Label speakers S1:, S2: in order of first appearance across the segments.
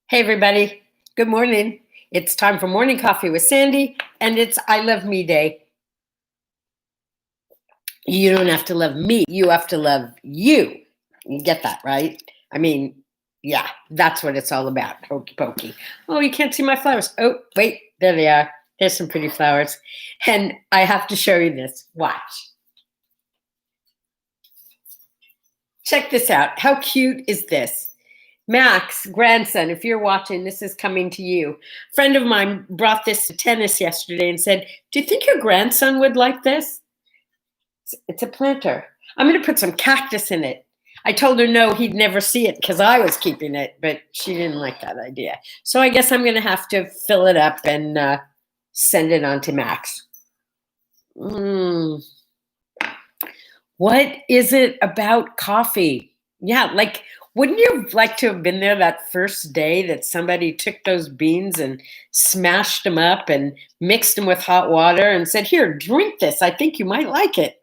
S1: Hey, everybody. Good morning. It's time for morning coffee with Sandy, and it's I Love Me Day. You don't have to love me, you have to love you. You get that, right? I mean, yeah, that's what it's all about. Hokey pokey. Oh, you can't see my flowers. Oh, wait, there they are. There's some pretty flowers. And I have to show you this. Watch. Check this out. How cute is this? Max, grandson, if you're watching, this is coming to you. Friend of mine brought this to tennis yesterday and said, "Do you think your grandson would like this?" It's a planter. I'm going to put some cactus in it. I told her no, he'd never see it because I was keeping it, but she didn't like that idea. So I guess I'm going to have to fill it up and send it on to Max. What is it about coffee? Yeah, like, wouldn't you like to have been there that first day that somebody took those beans and smashed them up and mixed them with hot water and said, "Here, drink this. I think you might like it."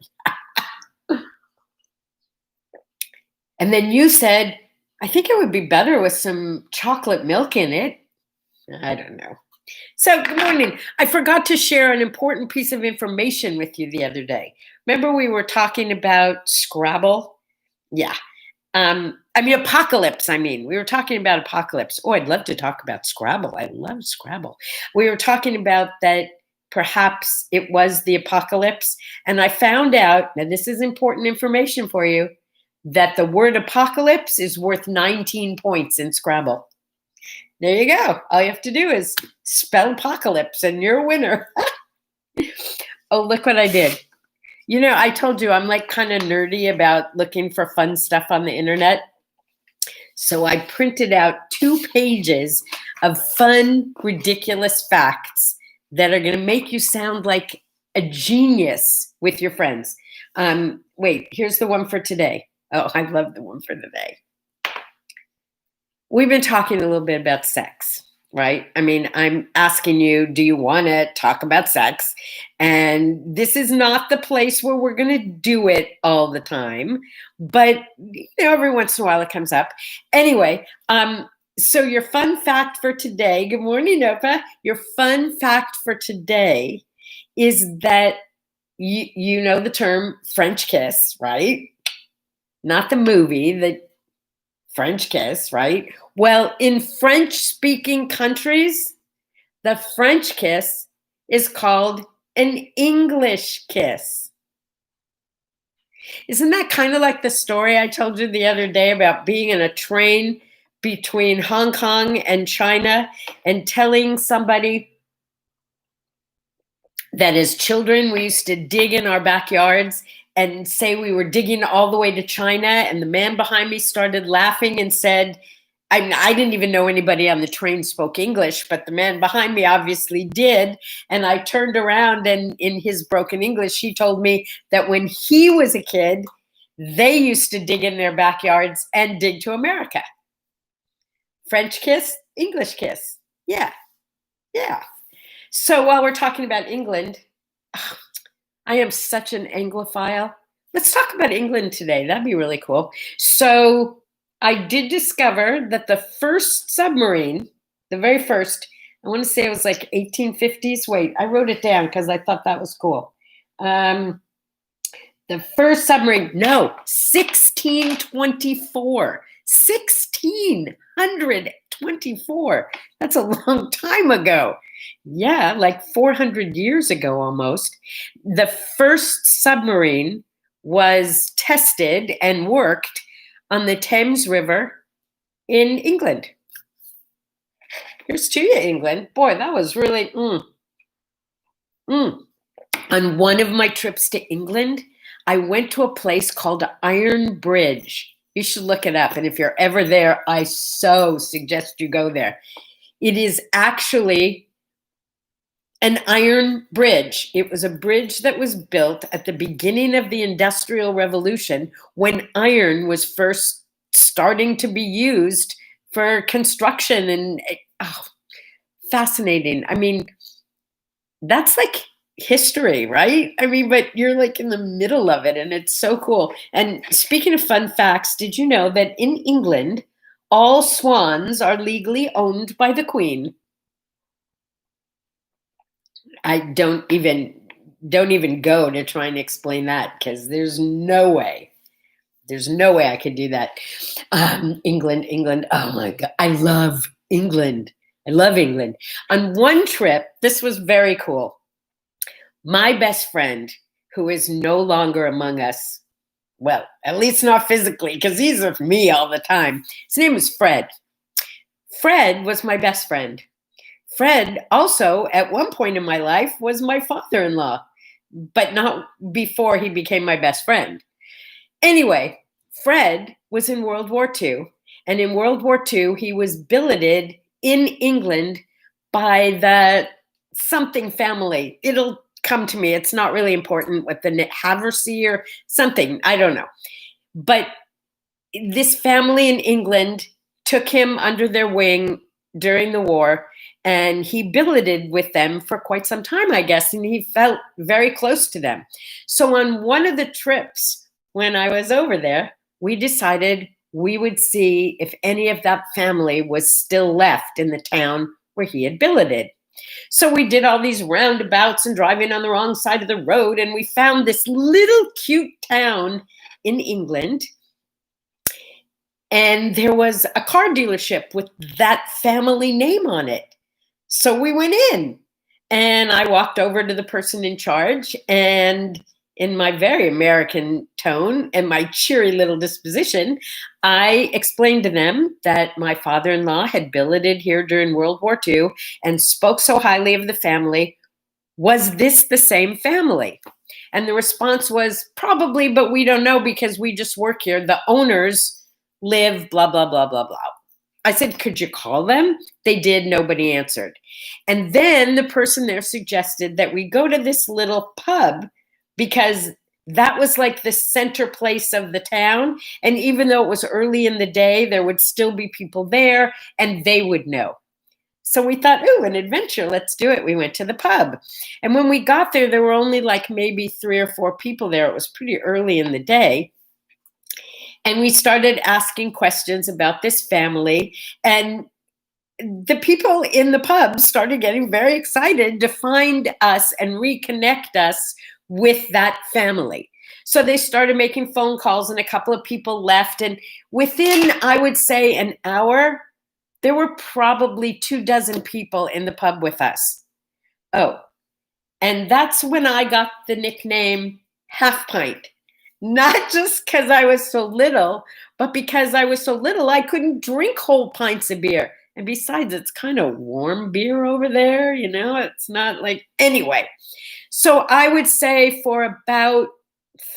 S1: And then you said, "I think it would be better with some chocolate milk in it." I don't know. So, good morning. I forgot to share an important piece of information with you the other day. Remember, we were talking about Scrabble? Yeah. Apocalypse. We were talking about apocalypse. Oh, I'd love to talk about Scrabble. I love Scrabble. We were talking about that perhaps it was the apocalypse. And I found out, and this is important information for you, that the word apocalypse is worth 19 points in Scrabble. There you go. All you have to do is spell apocalypse and you're a winner. Oh, look what I did. You know, I told you I'm like kind of nerdy about looking for fun stuff on the internet. So I printed out 2 pages of fun, ridiculous facts that are going to make you sound like a genius with your friends. Wait, here's the one for today. Oh, I love the one for today. We've been talking a little bit about sex, right? I'm asking you, do you want to talk about sex? And this is not the place where we're going to do it all the time, but every once in a while it comes up. Anyway, so your fun fact for today, good morning, Opa. Your fun fact for today is that you know the term French kiss, right? Not the movie, the French kiss, right? Well, in French-speaking countries, the French kiss is called an English kiss. Isn't that kind of like the story I told you the other day about being in a train between Hong Kong and China and telling somebody that as children we used to dig in our backyards and say we were digging all the way to China, and the man behind me started laughing and said, I didn't even know anybody on the train spoke English, but the man behind me obviously did. And I turned around and in his broken English, he told me that when he was a kid, they used to dig in their backyards and dig to America. French kiss, English kiss. Yeah. So while we're talking about England, I am such an Anglophile. Let's talk about England today. That'd be really cool. So I did discover that the first submarine, the very first, I want to say it was like 1850s. Wait, I wrote it down because I thought that was cool. The first submarine, no, 1624. 1624. That's a long time ago. Yeah, like 400 years ago almost. The first submarine was tested and worked on the Thames River in England. Here's to you, England. Boy, that was really On one of my trips to England, I went to a place called Iron Bridge. You should look it up. And if you're ever there, I so suggest you go there. It is actually an iron bridge. It was a bridge that was built at the beginning of the Industrial Revolution when iron was first starting to be used for construction. And fascinating. That's like history, right? But you're like in the middle of it and it's so cool. And speaking of fun facts, did you know that in England, All swans are legally owned by the queen. I don't even go to try and explain that because there's no way. There's no way I could do that. England, England. Oh my God. I love England. I love England. On one trip, this was very cool. My best friend, who is no longer among us, well, at least not physically, because he's with me all the time. His name was Fred. Fred was my best friend. Fred also, at one point in my life, was my father-in-law, but not before he became my best friend. Anyway, Fred was in World War II, and in World War II, he was billeted in England by the something family. It'll come to me. It's not really important what the Haversey or something. I don't know. But this family in England took him under their wing during the war, and he billeted with them for quite some time, I guess, and he felt very close to them. So on one of the trips when I was over there, we decided we would see if any of that family was still left in the town where he had billeted. So we did all these roundabouts and driving on the wrong side of the road, and we found this little cute town in England. And there was a car dealership with that family name on it. So we went in, and I walked over to the person in charge, and in my very American tone and my cheery little disposition, I explained to them that my father-in-law had billeted here during World War II and spoke so highly of the family. Was this the same family? And the response was, probably, but we don't know because we just work here. The owners live blah, blah, blah, blah, blah. I said, could you call them? They did. Nobody answered. And then the person there suggested that we go to this little pub because that was like the center place of the town. And even though it was early in the day, there would still be people there and they would know. So we thought, ooh, an adventure, let's do it. We went to the pub. And when we got there, there were only like maybe 3 or 4 people there. It was pretty early in the day. And we started asking questions about this family. And the people in the pub started getting very excited to find us and reconnect us with that family. So they started making phone calls, and a couple of people left. And within, I would say, an hour, there were probably 24 people in the pub with us. Oh, and that's when I got the nickname Half Pint. Not just because I was so little, but because I was so little, I couldn't drink whole pints of beer. And besides, it's kind of warm beer over there, you know, it's not like, anyway. So I would say for about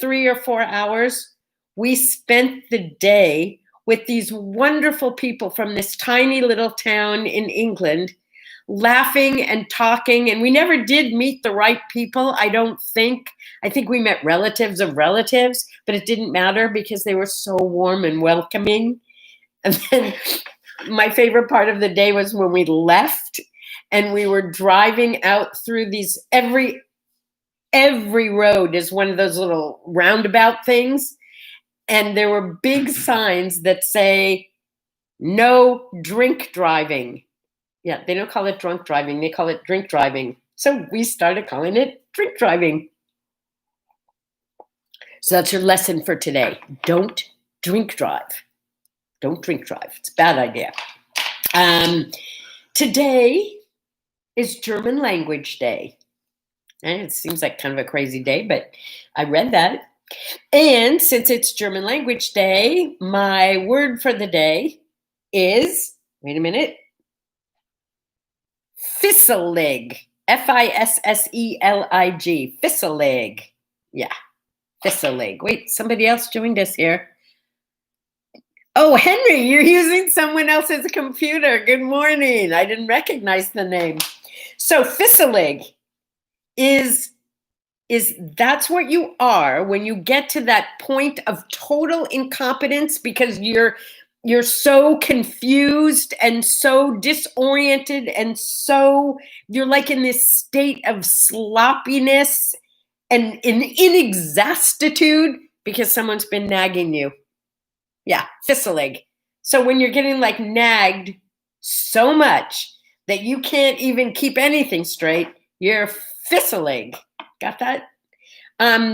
S1: 3 or 4 hours, we spent the day with these wonderful people from this tiny little town in England, laughing and talking. And we never did meet the right people, I don't think. I think we met relatives of relatives, but it didn't matter because they were so warm and welcoming. And then my favorite part of the day was when we left and we were driving out through these, every road is one of those little roundabout things. And there were big signs that say, no drink driving. Yeah, they don't call it drunk driving. They call it drink driving. So we started calling it drink driving. So that's your lesson for today. Don't drink drive. Don't drink drive. It's a bad idea. Today is German Language Day. And it seems like kind of a crazy day, but I read that. And since it's German Language Day, my word for the day is, wait a minute, fisselig. Fisselig. Fisselig. Yeah, fisselig. Wait, somebody else joined us here. Oh, Henry, you're using someone else's computer. Good morning. I didn't recognize the name. So fisselig is that's what you are when you get to that point of total incompetence because you're so confused and so disoriented and so you're like in this state of sloppiness and in inexactitude because someone's been nagging you. Yeah, fisselig. So when you're getting like nagged so much that you can't even keep anything straight, you're fizzling. Got that?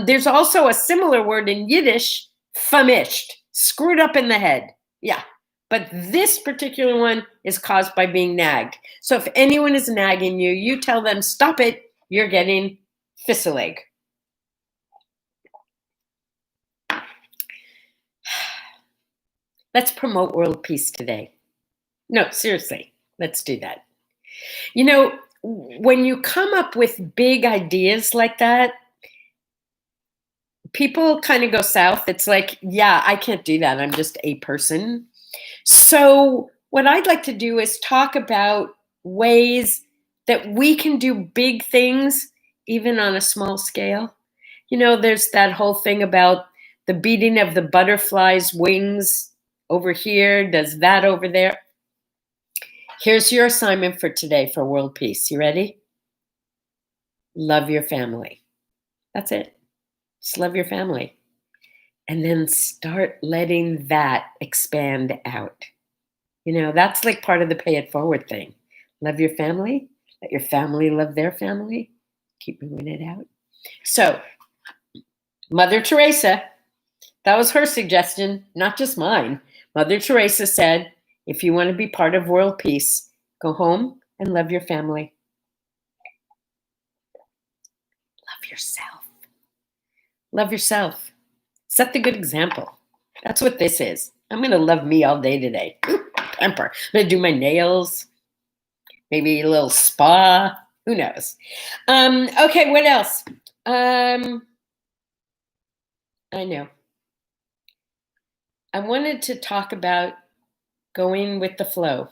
S1: There's also a similar word in Yiddish, famished, screwed up in the head. Yeah. But this particular one is caused by being nagged. So if anyone is nagging you, you tell them, stop it, you're getting fizzling. Let's promote world peace today. No, seriously, let's do that. You know, when you come up with big ideas like that, people kind of go south. It's like, yeah, I can't do that. I'm just a person. So, what I'd like to do is talk about ways that we can do big things, even on a small scale. You know, there's that whole thing about the beating of the butterfly's wings over here, does that over there. Here's your assignment for today for world peace. You ready? Love your family. That's it. Just love your family. And then start letting that expand out. You know, that's like part of the pay it forward thing. Love your family. Let your family love their family. Keep moving it out. So, Mother Teresa, that was her suggestion, not just mine. Mother Teresa said, if you want to be part of world peace, go home and love your family. Love yourself. Love yourself. Set the good example. That's what this is. I'm going to love me all day today. Temper. I'm going to do my nails. Maybe a little spa. Who knows? Okay, what else? I know. I wanted to talk about going with the flow.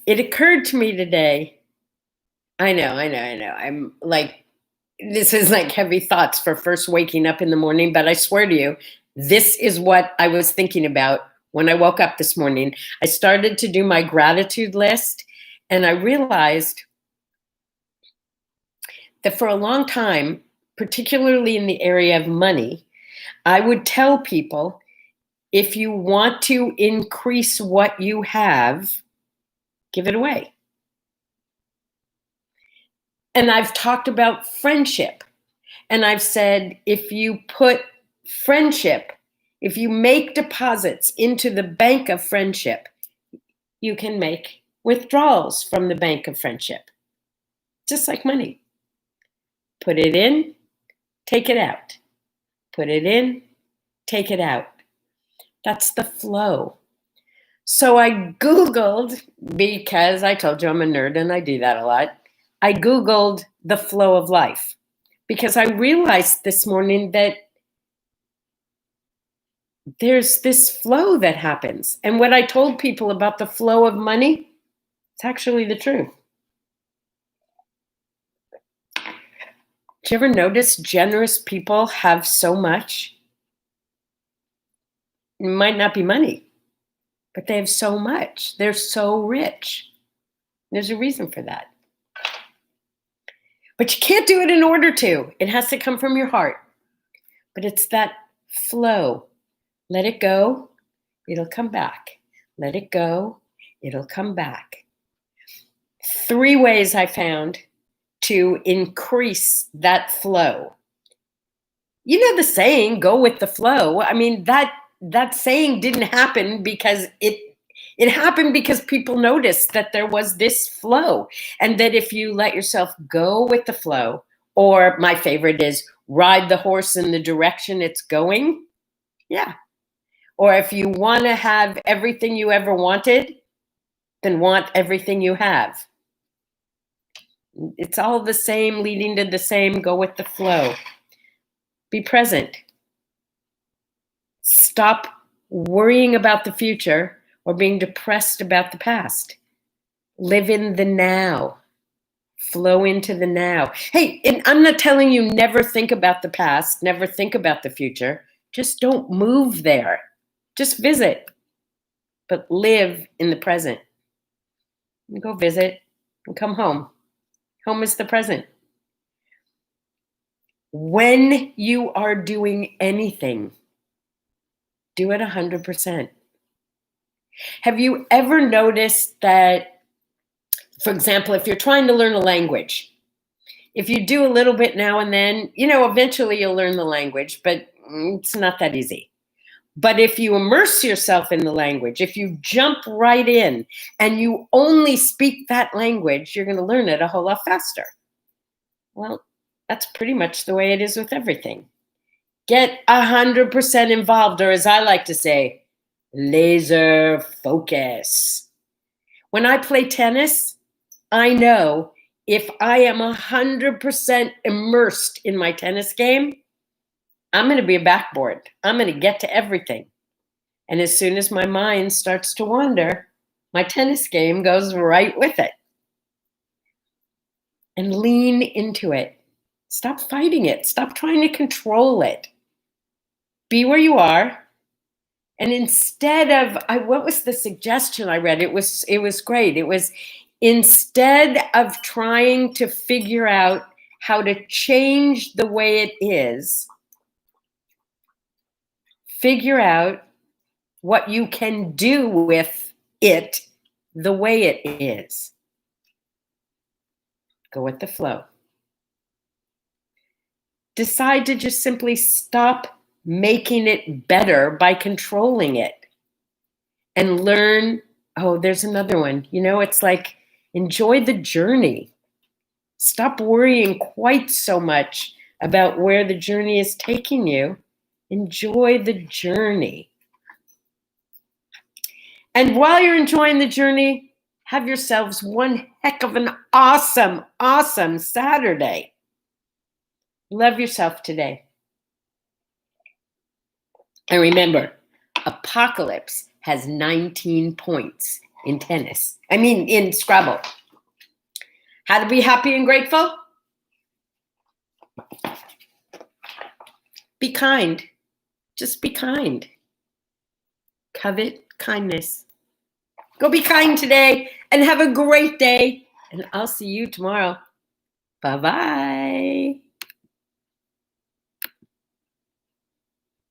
S1: It occurred to me today. I know. I'm like, this is like heavy thoughts for first waking up in the morning, but I swear to you, this is what I was thinking about when I woke up this morning. I started to do my gratitude list, and I realized that for a long time, particularly in the area of money, I would tell people, if you want to increase what you have, give it away. And I've talked about friendship. And I've said, if you put friendship, if you make deposits into the bank of friendship, you can make withdrawals from the bank of friendship. Just like money. Put it in, take it out. Put it in, take it out. That's the flow. So I Googled, because I told you I'm a nerd and I do that a lot. I Googled the flow of life because I realized this morning that there's this flow that happens. And what I told people about the flow of money, it's actually the truth. Do you ever notice generous people have so much? It might not be money, but they have so much. They're so rich. There's a reason for that. But you can't do it in order to. It has to come from your heart. But it's that flow. Let it go, it'll come back. Let it go, it'll come back. 3 ways I found to increase that flow. You know the saying, go with the flow. I mean, that saying didn't happen because it happened because people noticed that there was this flow, and that if you let yourself go with the flow, or my favorite is ride the horse in the direction it's going. Yeah. Or if you want to have everything you ever wanted, then want everything you have. It's all the same, leading to the same, go with the flow. Be present. Stop worrying about the future or being depressed about the past. Live in the now. Flow into the now. Hey, and I'm not telling you never think about the past, never think about the future. Just don't move there. Just visit, but live in the present. You go visit and come home. Home is the present. When you are doing anything, do it 100%. Have you ever noticed that, for example, if you're trying to learn a language, if you do a little bit now and then, eventually you'll learn the language, but it's not that easy. But if you immerse yourself in the language, if you jump right in and you only speak that language, you're going to learn it a whole lot faster. Well, that's pretty much the way it is with everything. Get 100% involved, or as I like to say, laser focus. When I play tennis, I know if I am 100% immersed in my tennis game, I'm going to be a backboard. I'm going to get to everything. And as soon as my mind starts to wander, my tennis game goes right with it. And lean into it. Stop fighting it. Stop trying to control it. Be where you are. And instead of, what was the suggestion I read? It was great. It was, instead of trying to figure out how to change the way it is, figure out what you can do with it the way it is. Go with the flow. Decide to just simply stop making it better by controlling it. And learn, there's another one. It's like, enjoy the journey. Stop worrying quite so much about where the journey is taking you. Enjoy the journey. And while you're enjoying the journey, have yourselves one heck of an awesome, awesome Saturday. Love yourself today. And remember, Apocalypse has 19 points in in Scrabble. How to be happy and grateful? Be kind. Just be kind. Covet kindness. Go be kind today and have a great day. And I'll see you tomorrow. Bye-bye.